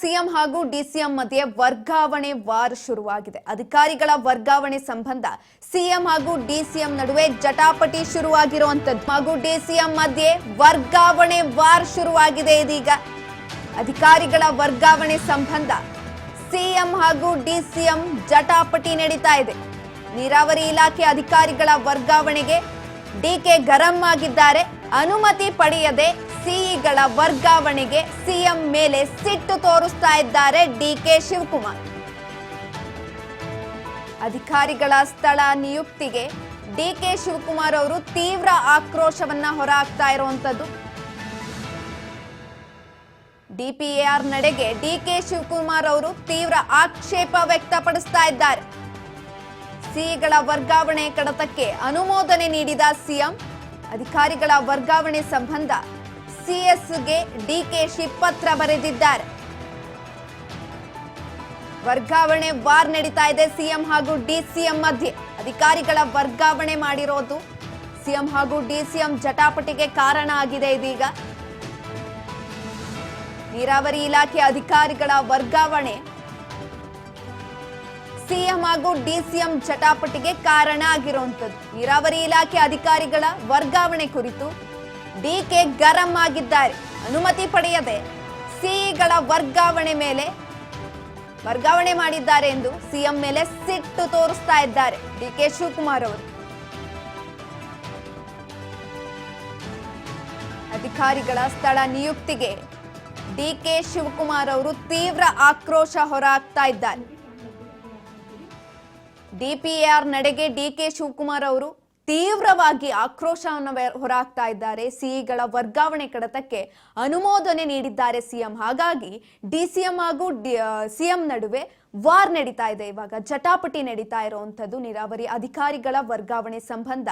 CM ಹಾಗೂ DCM ಮಧ್ಯೆ ವರ್ಗಾವಣೆ ವಾರ್ ಶುರುವಾಗಿದೆ. ಅಧಿಕಾರಿಗಳ ವರ್ಗಾವಣೆ ಸಂಬಂಧ ಸಿಎಂ ಹಾಗೂ ಡಿಸಿಎಂ ನಡುವೆ ಜಟಾಪಟಿ ಶುರುವಾಗಿರುವಂತದ್ದು ಹಾಗೂ ಡಿಸಿಎಂ ಮಧ್ಯೆ ವರ್ಗಾವಣೆ ವಾರ್ ಶುರುವಾಗಿದೆ. ಇದೀಗ ಅಧಿಕಾರಿಗಳ ವರ್ಗಾವಣೆ ಸಂಬಂಧ ಸಿಎಂ ಹಾಗೂ ಡಿಸಿಎಂ ಜಟಾಪಟಿ ನಡೀತಾ ಇದೆ. ನೀರಾವರಿ ಇಲಾಖೆ ಅಧಿಕಾರಿಗಳ ವರ್ಗಾವಣೆಗೆ ಡಿಕೆ ಗರಂ ಆಗಿದ್ದಾರೆ. ಅನುಮತಿ ಪಡೆಯದೆ ಸಿಇಗಳ ವರ್ಗಾವಣೆಗೆ ಸಿಎಂ ಮೇಲೆ ಸಿಟ್ಟು ತೋರಿಸ್ತಾ ಇದ್ದಾರೆ ಡಿಕೆ ಶಿವಕುಮಾರ್. ಅಧಿಕಾರಿಗಳ ಸ್ಥಳ ನಿಯುಕ್ತಿಗೆ ಡಿಕೆ ಶಿವಕುಮಾರ್ ಅವರು ತೀವ್ರ ಆಕ್ರೋಶವನ್ನ ಹೊರಹಾಕ್ತಾ ಇರುವಂತದ್ದು. ಡಿಪಿಎಆರ್ ನಡೆಗೆ ಡಿಕೆ ಶಿವಕುಮಾರ್ ಅವರು ತೀವ್ರ ಆಕ್ಷೇಪ ವ್ಯಕ್ತಪಡಿಸ್ತಾ ಇದ್ದಾರೆ. ಸಿಇಗಳ ವರ್ಗಾವಣೆ ಕಡತಕ್ಕೆ ಅನುಮೋದನೆ ನೀಡಿದ ಸಿಎಂ ಅಧಿಕಾರಿಗಳ ವರ್ಗಾವಣೆ ಸಂಬಂಧ ಸಿಎಸ್ಗೆ ಡಿಕೆಶಿ ಪತ್ರ ಬರೆದಿದ್ದಾರೆ. ವರ್ಗಾವಣೆ ವಾರ್ ನಡೀತಾ ಇದೆ ಸಿಎಂ ಹಾಗೂ ಡಿಸಿಎಂ ಮಧ್ಯೆ. ಅಧಿಕಾರಿಗಳ ವರ್ಗಾವಣೆ ಮಾಡಿರೋದು ಸಿಎಂ ಹಾಗೂ ಡಿಸಿಎಂ ಜಟಾಪಟಿಗೆ ಕಾರಣ ಆಗಿದೆ. ಇದೀಗ ನೀರಾವರಿ ಇಲಾಖೆ ಅಧಿಕಾರಿಗಳ ವರ್ಗಾವಣೆ ಸಿಎಂ ಹಾಗೂ ಡಿಸಿಎಂ ಜಟಾಪಟಿಗೆ ಕಾರಣ ಆಗಿರುವಂತದ್ದು. ನೀರಾವರಿ ಇಲಾಖೆ ಅಧಿಕಾರಿಗಳ ವರ್ಗಾವಣೆ ಕುರಿತು ಡಿಕೆ ಗರಂ ಆಗಿದ್ದಾರೆ. ಅನುಮತಿ ಪಡೆಯದೆ ಸಿಇಗಳ ವರ್ಗಾವಣೆ ಮಾಡಿದ್ದಾರೆ ಎಂದು ಸಿಎಂ ಮೇಲೆ ಸಿಟ್ಟು ತೋರಿಸ್ತಾ ಇದ್ದಾರೆ ಡಿಕೆ ಶಿವಕುಮಾರ್ ಅವರು. ಅಧಿಕಾರಿಗಳ ಸ್ಥಳ ನಿಯುಕ್ತಿಗೆ ಡಿಕೆ ಶಿವಕುಮಾರ್ ಅವರು ತೀವ್ರ ಆಕ್ರೋಶ ಹೊರಹಾಕ್ತಾ ಇದ್ದಾರೆ. ಡಿಪಿಎಆರ್ ನಡೆಗೆ ಡಿಕೆ ಶಿವಕುಮಾರ್ ಅವರು ತೀವ್ರವಾಗಿ ಆಕ್ರೋಶವನ್ನು ಹೊರಹಾಕ್ತಾ ಇದ್ದಾರೆ. ಸಿಇಗಳ ವರ್ಗಾವಣೆ ಕಡತಕ್ಕೆ ಅನುಮೋದನೆ ನೀಡಿದ್ದಾರೆ ಸಿಎಂ. ಹಾಗಾಗಿ ಡಿಸಿಎಂ ಹಾಗೂ ಸಿಎಂ ನಡುವೆ ವಾರ್ ನಡೀತಾ ಇದೆ. ಇವಾಗ ಜಟಾಪಟಿ ನಡೀತಾ ಇರುವಂತದ್ದು. ನೀರಾವರಿ ಅಧಿಕಾರಿಗಳ ವರ್ಗಾವಣೆ ಸಂಬಂಧ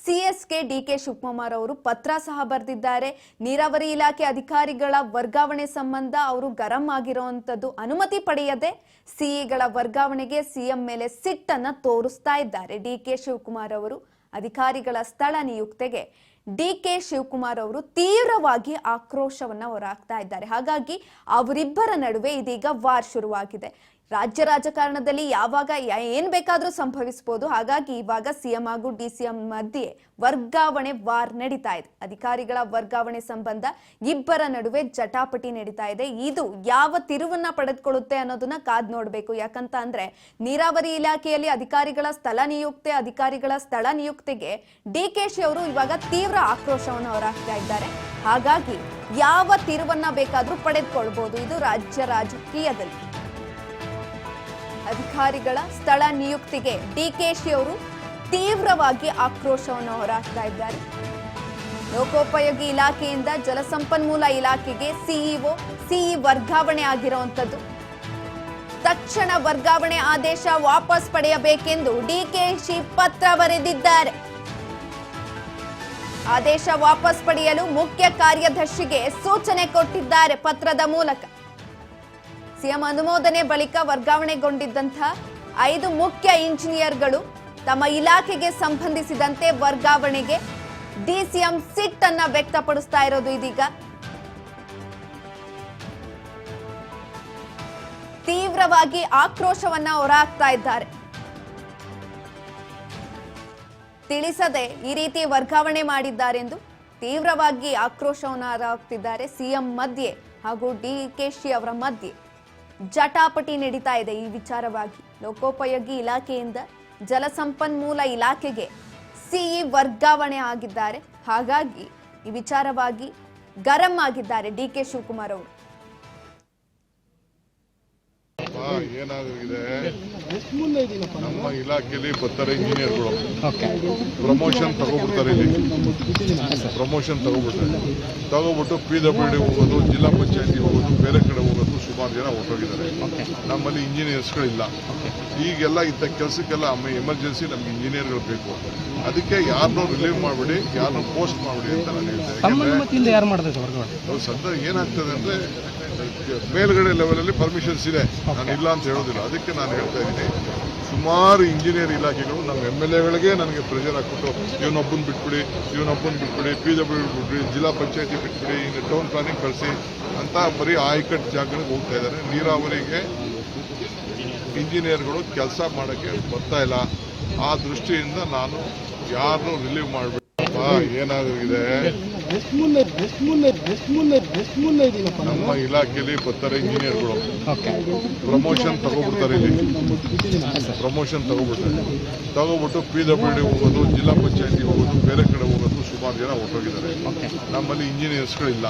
ಸಿಎಸ್ಗೆ ಡಿಕೆ ಶಿವಕುಮಾರ್ ಅವರು ಪತ್ರ ಸಹ ಬರೆದಿದ್ದಾರೆ. ನೀರಾವರಿ ಇಲಾಖೆ ಅಧಿಕಾರಿಗಳ ವರ್ಗಾವಣೆ ಸಂಬಂಧ ಅವರು ಗರಂ ಆಗಿರುವಂತದ್ದು. ಅನುಮತಿ ಪಡೆಯದೆ ಸಿಇಗಳ ವರ್ಗಾವಣೆಗೆ ಸಿಎಂ ಮೇಲೆ ಸಿಟ್ಟನ್ನ ತೋರಿಸ್ತಾ ಇದ್ದಾರೆ ಡಿಕೆ ಶಿವಕುಮಾರ್ ಅವರು. ಅಧಿಕಾರಿಗಳ ಸ್ಥಳ ನಿಯುಕ್ತಿಗೆ ಡಿಕೆ ಶಿವಕುಮಾರ್ ಅವರು ತೀವ್ರವಾಗಿ ಆಕ್ರೋಶವನ್ನ ಹೊರಹಾಕ್ತಾ ಇದ್ದಾರೆ. ಹಾಗಾಗಿ ಅವರಿಬ್ಬರ ನಡುವೆ ಇದೀಗ ವಾರ್ ಶುರುವಾಗಿದೆ. ರಾಜ್ಯ ರಾಜಕಾರಣದಲ್ಲಿ ಯಾವಾಗ ಏನ್ ಬೇಕಾದ್ರೂ ಸಂಭವಿಸಬಹುದು. ಹಾಗಾಗಿ ಇವಾಗ ಸಿಎಂ ಹಾಗೂ ಡಿಸಿಎಂ ಮಧ್ಯೆ ವರ್ಗಾವಣೆ ವಾರ್ ನಡೀತಾ ಇದೆ. ಅಧಿಕಾರಿಗಳ ವರ್ಗಾವಣೆ ಸಂಬಂಧ ಇಬ್ಬರ ನಡುವೆ ಜಟಾಪಟಿ ನಡೀತಾ ಇದೆ. ಇದು ಯಾವ ತಿರುವನ್ನ ಪಡೆದುಕೊಳ್ಳುತ್ತೆ ಅನ್ನೋದನ್ನ ಕಾದ್ ನೋಡ್ಬೇಕು. ಯಾಕಂತ ಅಂದ್ರೆ ನೀರಾವರಿ ಇಲಾಖೆಯಲ್ಲಿ ಅಧಿಕಾರಿಗಳ ಸ್ಥಳ ನಿಯುಕ್ತಿಗೆ ಡಿಕೆಶಿ ಅವರು ಇವಾಗ ತೀವ್ರ ಆಕ್ರೋಶವನ್ನು ಹೊರಹಾಕ್ತಾ ಇದ್ದಾರೆ. ಹಾಗಾಗಿ ಯಾವ ತಿರುವನ್ನ ಬೇಕಾದ್ರೂ ಪಡೆದುಕೊಳ್ಬಹುದು ಇದು ರಾಜ್ಯ ರಾಜಕೀಯದಲ್ಲಿ. ಅಧಿಕಾರಿಗಳ ಸ್ಥಳ ನಿಯುಕ್ತಿಗೆ ಡಿಕೆಶಿ ಅವರು ತೀವ್ರವಾಗಿ ಆಕ್ರೋಶವನ್ನು ಹೊರಹಾಕ್ತಾ ಇದ್ದಾರೆ. ಲೋಕೋಪಯೋಗಿ ಇಲಾಖೆಯಿಂದ ಜಲಸಂಪನ್ಮೂಲ ಇಲಾಖೆಗೆ ಸಿಇ ವರ್ಗಾವಣೆ ಆಗಿರುವಂತದ್ದು. ತಕ್ಷಣ ವರ್ಗಾವಣೆ ಆದೇಶ ವಾಪಸ್ ಪಡೆಯಬೇಕೆಂದು ಡಿಕೆಶಿ ಪತ್ರ ಬರೆದಿದ್ದಾರೆ. ಆದೇಶ ವಾಪಸ್ ಪಡೆಯಲು ಮುಖ್ಯ ಕಾರ್ಯದರ್ಶಿಗೆ ಸೂಚನೆ ಕೊಟ್ಟಿದ್ದಾರೆ ಪತ್ರದ ಮೂಲಕ. ಸಿಎಂ ಅನುಮೋದನೆ ಬಳಿಕ ವರ್ಗಾವಣೆಗೊಂಡಿದ್ದಂತಹ 5 ಮುಖ್ಯ ಇಂಜಿನಿಯರ್ಗಳು ತಮ್ಮ ಇಲಾಖೆಗೆ ಸಂಬಂಧಿಸಿದಂತೆ ವರ್ಗಾವಣೆಗೆ ಡಿಸಿಎಂ ಸಿಟ್ಟನ್ನ ವ್ಯಕ್ತಪಡಿಸ್ತಾ ಇರೋದು. ಇದೀಗ ತೀವ್ರವಾಗಿ ಆಕ್ರೋಶವನ್ನ ಹೊರಹಾಕ್ತಾ ಇದ್ದಾರೆ. ತಿಳಿಸದೆ ಈ ರೀತಿ ವರ್ಗಾವಣೆ ಮಾಡಿದ್ದಾರೆಂದು ತೀವ್ರವಾಗಿ ಆಕ್ರೋಶವನ್ನು ಹೊರಹಾಕ್ತಿದ್ದಾರೆ. ಸಿಎಂ ಮಧ್ಯೆ ಹಾಗೂ ಡಿಕೆಶಿ ಅವರ ಮಧ್ಯೆ ಜಟಾಪಟಿ ನಡೀತಾ ಇದೆ ಈ ವಿಚಾರವಾಗಿ. ಲೋಕೋಪಯೋಗಿ ಇಲಾಖೆಯಿಂದ ಜಲಸಂಪನ್ಮೂಲ ಇಲಾಖೆಗೆ ಸಿಇ ವರ್ಗಾವಣೆ ಆಗಿದ್ದಾರೆ. ಹಾಗಾಗಿ ಈ ವಿಚಾರವಾಗಿ ಗರಂ ಆಗಿದ್ದಾರೆ ಡಿಕೆ ಶಿವಕುಮಾರ್ ಅವರು. ಏನಾಗಿದೆ, ನಮ್ಮ ಇಲಾಖೆಯಲ್ಲಿ ಬರ್ತಾರೆ ಇಂಜಿನಿಯರ್ಗಳು, ಪ್ರಮೋಷನ್ ತಗೋಬಿಡ್ತಾರೆ. ಪ್ರಮೋಷನ್ ತಗೋಬಿಟ್ಟು PWD ಹೋಗೋದು, ಜಿಲ್ಲಾ ಪಂಚಾಯತಿ ಹೋಗೋದು, ಬೇರೆ ಕಡೆ ಹೋಗೋದು, ಸುಮಾರು ಜನ ಹೊರಟೋಗಿದ್ದಾರೆ. ನಮ್ಮಲ್ಲಿ ಇಂಜಿನಿಯರ್ಸ್ಗಳಿಲ್ಲ. ಈಗೆಲ್ಲ ಇಂಥ ಕೆಲಸಕ್ಕೆಲ್ಲ ಎಮರ್ಜೆನ್ಸಿ ನಮ್ಗೆ ಇಂಜಿನಿಯರ್ಗಳು ಬೇಕು. ಅದಕ್ಕೆ ಯಾರನ್ನೂ ರಿಲೀವ್ ಮಾಡಬೇಡಿ, ಯಾರನ್ನೂ ಪೋಸ್ಟ್ ಮಾಡಬೇಡಿ ಅಂತ ನಾನು ಹೇಳ್ತೇನೆ. ಸದ್ಯ ಏನಾಗ್ತದೆ ಅಂದ್ರೆ ಮೇಲ್ಗಡೆ ಲೆವೆಲಲ್ಲಿ ಪರ್ಮಿಷನ್ಸ್ ಇದೆ, ನಾನು ಇಲ್ಲ ಅಂತ ಹೇಳೋದಿಲ್ಲ. ಅದಕ್ಕೆ ನಾನು ಹೇಳ್ತಾ ಇದ್ದೀನಿ, ಸುಮಾರು ಇಂಜಿನಿಯರ್ ಇಲಾಖೆಗಳು ನಮ್ಮ MLAಗಳಿಗೆ ನನಗೆ ಪ್ರೆಷರ್ ಹಾಕ್ಬಿಟ್ಟು ಇವನೊಬ್ಬನ ಬಿಟ್ಬಿಡಿ PWD ಬಿಟ್ಬಿಡಿ, ಜಿಲ್ಲಾ ಪಂಚಾಯತಿ ಬಿಟ್ಬಿಡಿ, ಇನ್ನು ಟೌನ್ ಪ್ಲಾನಿಂಗ್ ಕಳಿಸಿ ಅಂತ ಬರೀ ಆಯ್ಕಟ್ಟು ಜಾಗಗಳಿಗೆ ಹೋಗ್ತಾ ಇದ್ದಾರೆ. ನೀರಾವರಿಗೆ ಇಂಜಿನಿಯರ್ಗಳು ಕೆಲಸ ಮಾಡೋಕ್ಕೆ ಬರ್ತಾ ಇಲ್ಲ. ಆ ದೃಷ್ಟಿಯಿಂದ ನಾನು ಯಾರನ್ನೂ ರಿಲೀವ್ ಮಾಡಿಬಿಟ್ಟು ಏನಾಗಿದೆ, ನಮ್ಮ ಇಲಾಖೆಯಲ್ಲಿ ಬರ್ತಾರೆ ಇಂಜಿನಿಯರ್ಗಳು, ಪ್ರಮೋಷನ್ ತಗೊಬಿಡ್ತಾರೆ. ತಗೊಬಿಟ್ಟು PWD ಹೋಗೋದು, ಜಿಲ್ಲಾ ಪಂಚಾಯತಿ ಹೋಗೋದು, ಬೇರೆ ಕಡೆ ಹೋಗೋದು, ಸುಮಾರು ಜನ ಹೊರಟೋಗಿದ್ದಾರೆ. ನಮ್ಮಲ್ಲಿ ಇಂಜಿನಿಯರ್ಸ್ಗಳಿಲ್ಲ.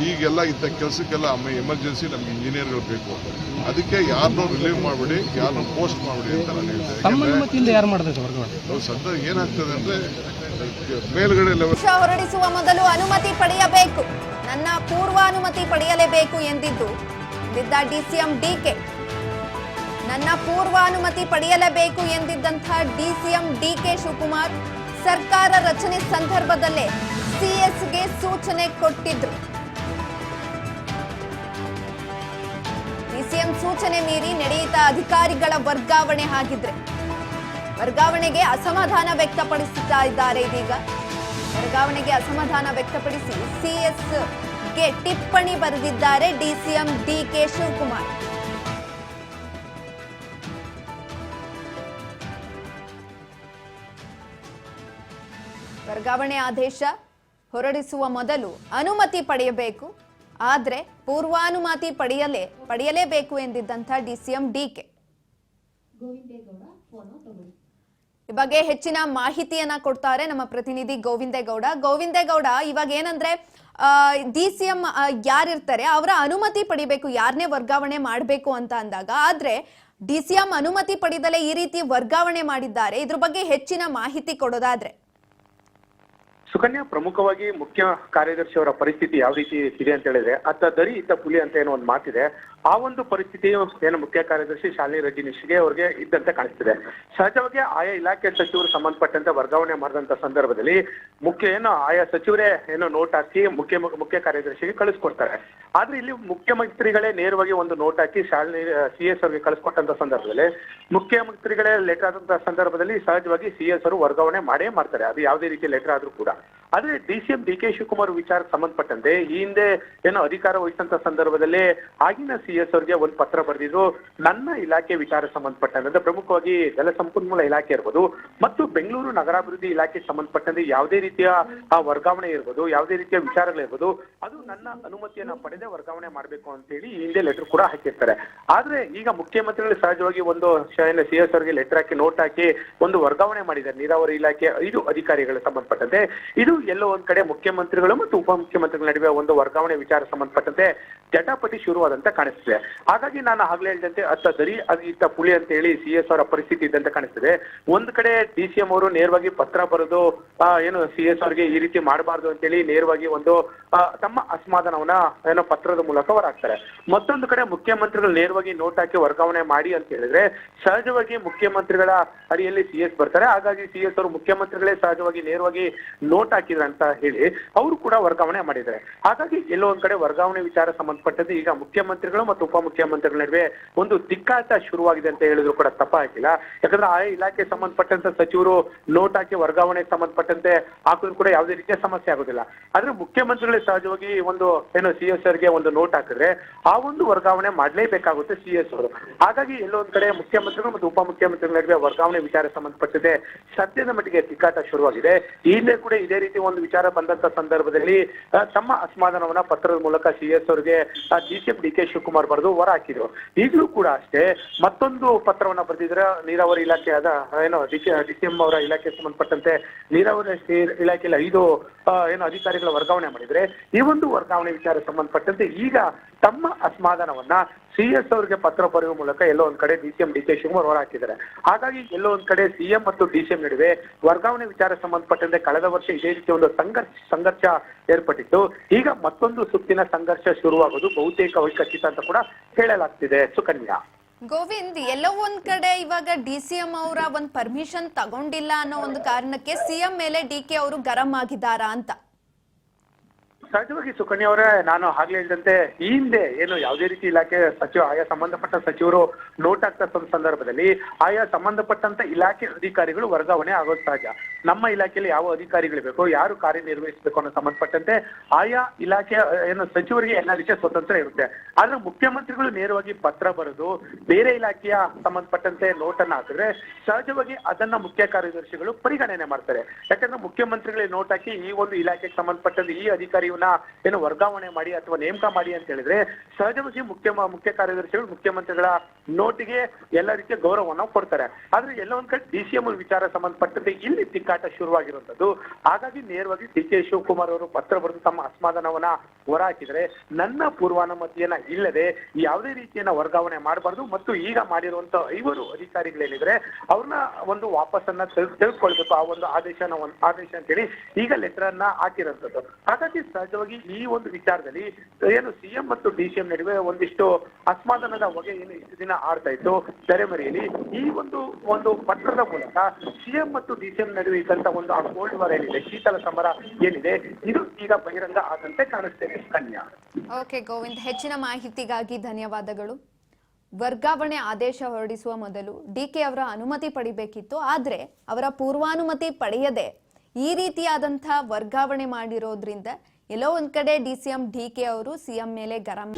ಈಗೆಲ್ಲ ಇಂಥ ಕೆಲಸಕ್ಕೆಲ್ಲ ಎಮರ್ಜೆನ್ಸಿ ನಮ್ಗೆ ಇಂಜಿನಿಯರ್ಗಳು ಬೇಕು. ಅದಕ್ಕೆ ಯಾರನ್ನೂ ರಿಲೀವ್ ಮಾಡಿಬಿಡಿ, ಯಾರನ್ನೂ ಪೋಸ್ಟ್ ಮಾಡಿಬಿಡಿ ಅಂತ ನಾನು ಹೇಳ್ತೇನೆ. ಸದ್ಯ ಏನಾಗ್ತದೆ ಅಂದ್ರೆ ಮೇಲ್ಗಡೆ ಲೆವೆಲ್ ಹೊರಡಿಸುವ ಮೊದಲು ಅನುಮತಿ ಪಡೆಯಬೇಕು, ನನ್ನ ಪೂರ್ವಾನುಮತಿ ಪಡೆಯಲೇಬೇಕು ಎಂದಿದ್ದು DCM DK. ನನ್ನ ಪೂರ್ವಾನುಮತಿ ಪಡೆಯಲೇಬೇಕು ಎಂದಿದ್ದಂತಹ DCM DK ಶಿವಕುಮಾರ್ ಸರ್ಕಾರ ರಚನೆ ಸಂದರ್ಭದಲ್ಲೇ CSಗೆ ಸೂಚನೆ ಕೊಟ್ಟಿದ್ರು. DCM ಸೂಚನೆ ಮೀರಿ ನಡೆಯುತ್ತ ಅಧಿಕಾರಿಗಳ ವರ್ಗಾವಣೆ ಆಗಿದ್ರೆ ವರ್ಗಾವಣೆಗೆ ಅಸಮಾಧಾನ ವ್ಯಕ್ತಪಡಿಸುತ್ತಾ ಇದ್ದಾರೆ. ಇದೀಗ ವರ್ಗಾವಣೆಗೆ ಅಸಮಾಧಾನ ವ್ಯಕ್ತಪಡಿಸಿ CSಗೆ ಟಿಪ್ಪಣಿ ಬರೆದಿದ್ದಾರೆ DCM DK ಶಿವಕುಮಾರ್. ವರ್ಗಾವಣೆ ಆದೇಶ ಹೊರಡಿಸುವ ಮೊದಲು ಅನುಮತಿ ಪಡೆಯಬೇಕು, ಆದರೆ ಪೂರ್ವಾನುಮತಿ ಪಡೆಯಲೇಬೇಕು ಎಂದಿದ್ದಂಥ DCM DK. ಈ ಬಗ್ಗೆ ಹೆಚ್ಚಿನ ಮಾಹಿತಿಯನ್ನ ಕೊಡ್ತಾರೆ ನಮ್ಮ ಪ್ರತಿನಿಧಿ ಗೋವಿಂದೇಗೌಡ. ಇವಾಗ ಏನಂದ್ರೆ DCM ಯಾರಿರ್ತಾರೆ ಅವರ ಅನುಮತಿ ಪಡಿಬೇಕು, ಯಾರನ್ನೇ ವರ್ಗಾವಣೆ ಮಾಡಬೇಕು ಅಂತ ಅಂದಾಗ, ಆದ್ರೆ DCM ಅನುಮತಿ ಪಡೆದಲೇ ಈ ರೀತಿ ವರ್ಗಾವಣೆ ಮಾಡಿದ್ದಾರೆ. ಇದ್ರ ಬಗ್ಗೆ ಹೆಚ್ಚಿನ ಮಾಹಿತಿ ಕೊಡೋದಾದ್ರೆ ಸುಕನ್ಯಾ, ಪ್ರಮುಖವಾಗಿ ಮುಖ್ಯ ಕಾರ್ಯದರ್ಶಿ ಅವರ ಪರಿಸ್ಥಿತಿ ಯಾವ ರೀತಿ ಇದೆ ಅಂತ ಹೇಳಿದ್ರೆ, ಅತ್ತ ದರಿ ಇತ್ತ ಪುಲಿ ಅಂತ ಏನೋ ಒಂದು ಮಾತಿದೆ. ಆ ಒಂದು ಪರಿಸ್ಥಿತಿಯು ಏನು ಮುಖ್ಯ ಕಾರ್ಯದರ್ಶಿ ಶಾಲಿನಿ ರಜನೀಶ್ಗೆ ಅವ್ರಿಗೆ ಇದ್ದಂತೆ ಕಾಣಿಸ್ತಿದೆ. ಸಹಜವಾಗಿ ಆಯಾ ಇಲಾಖೆ ಸಚಿವರು ಸಂಬಂಧಪಟ್ಟಂತೆ ವರ್ಗಾವಣೆ ಮಾಡಿದಂತ ಸಂದರ್ಭದಲ್ಲಿ ಆಯಾ ಸಚಿವರೇ ನೋಟ್ ಹಾಕಿ ಮುಖ್ಯ ಕಾರ್ಯದರ್ಶಿಗೆ ಕಳಿಸ್ಕೊಡ್ತಾರೆ. ಆದ್ರೆ ಇಲ್ಲಿ ಮುಖ್ಯಮಂತ್ರಿಗಳೇ ನೇರವಾಗಿ ಒಂದು ನೋಟ್ ಹಾಕಿ ಶಾಲಿನಿ CS ಅವ್ರಿಗೆ ಕಳಿಸ್ಕೊಟ್ಟಂತ ಸಂದರ್ಭದಲ್ಲಿ ಮುಖ್ಯಮಂತ್ರಿಗಳೇ ಲೆಟರ್ ಆದಂತಹ ಸಂದರ್ಭದಲ್ಲಿ ಸಹಜವಾಗಿ CS ಅವರು ವರ್ಗಾವಣೆ ಮಾಡೇ ಮಾಡ್ತಾರೆ, ಅದು ಯಾವುದೇ ರೀತಿಯ ಲೆಟರ್ ಆದ್ರೂ ಕೂಡ. ಆದ್ರೆ DCM DK ಶಿವಕುಮಾರ್ ವಿಚಾರಕ್ಕೆ ಸಂಬಂಧಪಟ್ಟಂತೆ ಈ ಹಿಂದೆ ಅಧಿಕಾರ ವಹಿಸಿದಂತ ಸಂದರ್ಭದಲ್ಲಿ ಆಗಿನ CS ಅವ್ರಿಗೆ ಒಂದು ಪತ್ರ ಬರೆದಿದ್ರು. ನನ್ನ ಇಲಾಖೆ ವಿಚಾರ ಸಂಬಂಧಪಟ್ಟಂತೆ ಪ್ರಮುಖವಾಗಿ ಜಲಸಂಪನ್ಮೂಲ ಇಲಾಖೆ ಇರ್ಬೋದು ಮತ್ತು ಬೆಂಗಳೂರು ನಗರಾಭಿವೃದ್ಧಿ ಇಲಾಖೆ ಸಂಬಂಧಪಟ್ಟಂತೆ ಯಾವುದೇ ರೀತಿಯ ವರ್ಗಾವಣೆ ಇರ್ಬೋದು, ಯಾವುದೇ ರೀತಿಯ ವಿಚಾರಗಳಿರ್ಬೋದು, ಅದು ನನ್ನ ಅನುಮತಿಯನ್ನ ಪಡೆದೇ ವರ್ಗಾವಣೆ ಮಾಡಬೇಕು ಅಂತ ಹೇಳಿ ಈ ಹಿಂದೆ ಲೆಟರ್ ಕೂಡ ಹಾಕಿರ್ತಾರೆ. ಆದ್ರೆ ಈಗ ಮುಖ್ಯಮಂತ್ರಿಗಳು ಸಹಜವಾಗಿ ಒಂದು CS ಅವರಿಗೆ ಲೆಟರ್ ಹಾಕಿ ನೋಟ್ ಹಾಕಿ ಒಂದು ವರ್ಗಾವಣೆ ಮಾಡಿದ್ದಾರೆ. ನೀರಾವರಿ ಇಲಾಖೆ 5 ಅಧಿಕಾರಿಗಳ ಸಂಬಂಧಪಟ್ಟಂತೆ ಇದು ಎಲ್ಲೋ ಒಂದ್ ಕಡೆ ಮುಖ್ಯಮಂತ್ರಿಗಳು ಮತ್ತು ಉಪಮುಖ್ಯಮಂತ್ರಿಗಳ ನಡುವೆ ಒಂದು ವರ್ಗಾವಣೆ ವಿಚಾರ ಸಂಬಂಧಪಟ್ಟಂತೆ ಜಟಾಪಟಿ ಶುರುವಾದಂತೆ ಕಾಣಿಸ್ತಿದೆ. ಹಾಗಾಗಿ ನಾನು ಆಗ್ಲೇ ಹೇಳಿದಂತೆ ಅತ್ತ ದರಿ ಇತ್ತ ಪುಳಿ ಅಂತ ಹೇಳಿ CS ಅವರ ಪರಿಸ್ಥಿತಿ ಇದ್ದಂತೆ ಕಾಣಿಸ್ತಿದೆ. ಒಂದ್ ಕಡೆ DCM ಅವರು ನೇರವಾಗಿ ಪತ್ರ ಬರೆದು CS ಅವರಿಗೆ ಈ ರೀತಿ ಮಾಡಬಾರ್ದು ಅಂತ ಹೇಳಿ ನೇರವಾಗಿ ಒಂದು ತಮ್ಮ ಅಸಮಾಧಾನವನ್ನ ಪತ್ರದ ಮೂಲಕ ಹೊರಹಾಕ್ತಾರೆ. ಮತ್ತೊಂದು ಕಡೆ ಮುಖ್ಯಮಂತ್ರಿಗಳು ನೇರವಾಗಿ ನೋಟ್ ಹಾಕಿ ವರ್ಗಾವಣೆ ಮಾಡಿ ಅಂತ ಹೇಳಿದ್ರೆ ಸಹಜವಾಗಿ ಮುಖ್ಯಮಂತ್ರಿಗಳ ಅಡಿಯಲ್ಲಿ CS ಬರ್ತಾರೆ. ಹಾಗಾಗಿ CS ಅವರು ಮುಖ್ಯಮಂತ್ರಿಗಳೇ ಸಹಜವಾಗಿ ನೇರವಾಗಿ ನೋಟ್ ಹಾಕಿದ್ರು ಅಂತ ಹೇಳಿ ಅವರು ಕೂಡ ವರ್ಗಾವಣೆ ಮಾಡಿದ್ದಾರೆ. ಹಾಗಾಗಿ ಎಲ್ಲೋ ಒಂದ್ ಕಡೆ ವರ್ಗಾವಣೆ ವಿಚಾರ ಸಂಬಂಧಪಟ್ಟಂತೆ ಈಗ ಮುಖ್ಯಮಂತ್ರಿಗಳು ಮತ್ತು ಉಪಮುಖ್ಯಮಂತ್ರಿಗಳ ನಡುವೆ ಒಂದು ತಿಕ್ಕಾಟ ಶುರುವಾಗಿದೆ ಅಂತ ಹೇಳಿದ್ರು ಕೂಡ ತಪ್ಪಾಗಿಲ್ಲ. ಯಾಕಂದ್ರೆ ಆ ಇಲಾಖೆ ಸಂಬಂಧಪಟ್ಟಂತ ಸಚಿವರು ನೋಟ್ ಹಾಕಿ ವರ್ಗಾವಣೆ ಸಂಬಂಧಪಟ್ಟಂತೆ ಹಾಕಿದ್ರು ಕೂಡ ಯಾವುದೇ ರೀತಿಯ ಸಮಸ್ಯೆ ಆಗೋದಿಲ್ಲ. ಆದ್ರೆ ಮುಖ್ಯಮಂತ್ರಿಗಳೇ ಸಹಜವಾಗಿ ಒಂದು CS ಅವರಿಗೆ ಒಂದು ನೋಟ್ ಹಾಕಿದ್ರೆ ಆ ಒಂದು ವರ್ಗಾವಣೆ ಮಾಡ್ಲೇಬೇಕಾಗುತ್ತೆ CS ಅವರು. ಹಾಗಾಗಿ ಎಲ್ಲೋ ಒಂದ್ ಕಡೆ ಮುಖ್ಯಮಂತ್ರಿಗಳು ಮತ್ತು ಉಪಮುಖ್ಯಮಂತ್ರಿಗಳ ನಡುವೆ ವರ್ಗಾವಣೆ ವಿಚಾರ ಸಂಬಂಧಪಟ್ಟಂತೆ ಸದ್ಯದ ಮಟ್ಟಿಗೆ ತಿಕ್ಕಾಟ ಶುರುವಾಗಿದೆ. ಈ ಹಿಂದೆ ಕೂಡ ಇದೇ ರೀತಿ ಒಂದು ವಿಚಾರ ಬಂದಂತ ಸಂದರ್ಭದಲ್ಲಿ ತಮ್ಮ ಅಸಮಾಧಾನವನ್ನ ಪತ್ರದ ಮೂಲಕ CS ಅವರಿಗೆ DCM DK ಶಿವಕುಮಾರ್ ಬರೆದು ಹೊರ ಹಾಕಿದ್ರು. ಈಗಲೂ ಕೂಡ ಅಷ್ಟೇ ಮತ್ತೊಂದು ಪತ್ರವನ್ನ ಬರೆದಿದ್ರೆ ನೀರಾವರಿ ಇಲಾಖೆಯಾದ DCM ಅವರ ಇಲಾಖೆ ಸಂಬಂಧಪಟ್ಟಂತೆ ನೀರಾವರಿ ಇಲಾಖೆಯಲ್ಲಿ 5 ಅಧಿಕಾರಿಗಳ ವರ್ಗಾವಣೆ ಮಾಡಿದ್ರೆ ಈ ಒಂದು ವರ್ಗಾವಣೆ ವಿಚಾರ ಸಂಬಂಧಪಟ್ಟಂತೆ ಈಗ ತಮ್ಮ ಅಸಮಾಧಾನವನ್ನ CS ಅವರಿಗೆ ಪತ್ರ ಬರೆಯುವ ಮೂಲಕ ಎಲ್ಲೋ ಒಂದ್ ಕಡೆ DCM DK ಶಿವಕುಮಾರ್ ಹೊರ ಹಾಕಿದ್ದಾರೆ. ಹಾಗಾಗಿ ಎಲ್ಲೋ ಒಂದ್ ಕಡೆ CM ಮತ್ತು DCM ನಡುವೆ ವರ್ಗಾವಣೆ ವಿಚಾರ ಸಂಬಂಧಪಟ್ಟಂತೆ ಕಳೆದ ವರ್ಷ ಇದೇ ರೀತಿ ಒಂದು ಸಂಘರ್ಷ ಏರ್ಪಟ್ಟಿತ್ತು. ಈಗ ಮತ್ತೊಂದು ಸುತ್ತಿನ ಸಂಘರ್ಷ ಶುರುವಾಗೋದು ಬಹುತೇಕ ಖಚಿತ ಅಂತ ಕೂಡ ಹೇಳಲಾಗ್ತಿದೆ. ಸುಕನ್ಯಾ, ಗೋವಿಂದ್, ಎಲ್ಲೋ ಒಂದ್ ಕಡೆ ಇವಾಗ DCM ಅವರ ಒಂದು ಪರ್ಮಿಷನ್ ತಗೊಂಡಿಲ್ಲ ಅನ್ನೋ ಒಂದು ಕಾರಣಕ್ಕೆ CM ಮೇಲೆ DK ಅವರು ಗರಂ ಆಗಿದ್ದಾರಾ ಅಂತ? ಸಹಜವಾಗಿ ಸುಕನ್ಯಾ ಅವರೇ, ನಾನು ಆಗ್ಲೇ ಹೇಳಿದಂತೆ ಈ ಹಿಂದೆ ಏನು ಯಾವುದೇ ರೀತಿ ಇಲಾಖೆ ಆಯಾ ಸಂಬಂಧಪಟ್ಟ ಸಚಿವರು ನೋಟ್ ಆಗ್ತಾ ಸಂದರ್ಭದಲ್ಲಿ ಆಯಾ ಸಂಬಂಧಪಟ್ಟಂತ ಇಲಾಖೆ ಅಧಿಕಾರಿಗಳು ವರ್ಗಾವಣೆ ಆಗೋದು ಸಹಜ. ನಮ್ಮ ಇಲಾಖೆಯಲ್ಲಿ ಯಾವ ಅಧಿಕಾರಿಗಳು ಬೇಕು, ಯಾರು ಕಾರ್ಯನಿರ್ವಹಿಸಬೇಕು ಅನ್ನೋ ಸಂಬಂಧಪಟ್ಟಂತೆ ಆಯಾ ಇಲಾಖೆ ಏನು ಸಚಿವರಿಗೆ ಎಲ್ಲ ರೀತಿಯ ಸ್ವತಂತ್ರ ಇರುತ್ತೆ. ಆದ್ರೆ ಮುಖ್ಯಮಂತ್ರಿಗಳು ನೇರವಾಗಿ ಪತ್ರ ಬರೆದು ಬೇರೆ ಇಲಾಖೆಯ ಸಂಬಂಧಪಟ್ಟಂತೆ ನೋಟ್ ಅನ್ನ ಹಾಕಿದ್ರೆ ಸಹಜವಾಗಿ ಅದನ್ನ ಮುಖ್ಯ ಕಾರ್ಯದರ್ಶಿಗಳು ಪರಿಗಣನೆ ಮಾಡ್ತಾರೆ. ಯಾಕಂದ್ರೆ ಮುಖ್ಯಮಂತ್ರಿಗಳಿಗೆ ನೋಟ್ ಹಾಕಿ ಈ ಒಂದು ಇಲಾಖೆಗೆ ಸಂಬಂಧಪಟ್ಟಂತೆ ಈ ಅಧಿಕಾರಿಯನ್ನ ಏನು ವರ್ಗಾವಣೆ ಮಾಡಿ ಅಥವಾ ನೇಮಕ ಮಾಡಿ ಅಂತ ಹೇಳಿದ್ರೆ ಸಹಜವಾಗಿ ಮುಖ್ಯ ಕಾರ್ಯದರ್ಶಿಗಳು ಮುಖ್ಯಮಂತ್ರಿಗಳ ನೋಟಿಗೆ ಎಲ್ಲ ರೀತಿಯ ಗೌರವವನ್ನು ಕೊಡ್ತಾರೆ. ಆದ್ರೆ ಎಲ್ಲ ಒಂದ್ ಕಡೆ DCM ವಿಚಾರ ಸಂಬಂಧಪಟ್ಟಂತೆ ಇಲ್ಲಿ ತಿಕ್ಕಾಟ ಶುರುವಾಗಿರುವಂತದ್ದು. ಹಾಗಾಗಿ ನೇರವಾಗಿ DK ಶಿವಕುಮಾರ್ ಅವರು ಪತ್ರ ಬರೆದು ತಮ್ಮ ಅಸಮಾಧಾನವನ್ನ ಹೊರಹಾಕಿದ್ರೆ, ನನ್ನ ಪೂರ್ವಾನುಮತಿಯನ್ನ ಇಲ್ಲದೆ ಯಾವುದೇ ರೀತಿಯನ್ನ ವರ್ಗಾವಣೆ ಮಾಡಬಾರ್ದು ಮತ್ತು ಈಗ ಮಾಡಿರುವಂತ 5 ಅಧಿಕಾರಿಗಳೇನಿದ್ರೆ ಅವ್ರನ್ನ ಒಂದು ವಾಪಸ್ಸನ್ನ ತೆಗೆದುಕೊಳ್ಬೇಕು, ಆ ಒಂದು ಆದೇಶ ಅಂತೇಳಿ ಈಗ ಲೆಟರ್ ಅನ್ನ ಹಾಕಿರುವಂತದ್ದು. ಹಾಗಾಗಿ ಸಹಜವಾಗಿ ಈ ಒಂದು ವಿಚಾರದಲ್ಲಿ ಏನು CM ಮತ್ತು DCM ನಡುವೆ ಒಂದಿಷ್ಟು ಅಸಮಾಧಾನದ ಹೊಗೆ ಏನು ಇಷ್ಟು ದಿನ ಆಡ್ತಾ ಇತ್ತು ತೆರೆಮರೆಯಲ್ಲಿ, ಈ ಒಂದು ಪತ್ರದ ಮೂಲಕ CM ಮತ್ತು DCM ನಡುವೆ ಇದ್ದಂತ ಒಂದು ಆ ಕೋಲ್ಡ್ ವಾರ್ ಏನಿದೆ, ಶೀತಲ ಸಮರ ಏನಿದೆ, ಇದು ಈಗ ಬಹಿರಂಗ ಆದಂತೆ ಕಾಣಿಸ್ತೇನೆ. ಕನ್ಯಾ. ಓಕೆ ಗೋವಿಂದ್, ಹೆಚ್ಚಿನ ಮಾಹಿತಿಗಾಗಿ ಧನ್ಯವಾದಗಳು. ವರ್ಗಾವಣೆ ಆದೇಶ ಹೊರಡಿಸುವ ಮೊದಲು DK ಅವರ ಅನುಮತಿ ಪಡಿಬೇಕಿತ್ತು. ಆದ್ರೆ ಅವರ ಪೂರ್ವಾನುಮತಿ ಪಡೆಯದೆ ಈ ರೀತಿಯಾದಂಥ ವರ್ಗಾವಣೆ ಮಾಡಿರೋದ್ರಿಂದ ಎಲ್ಲೋ ಒಂದ್ ಕಡೆ DCM DK ಅವರು CM ಮೇಲೆ ಗರಂ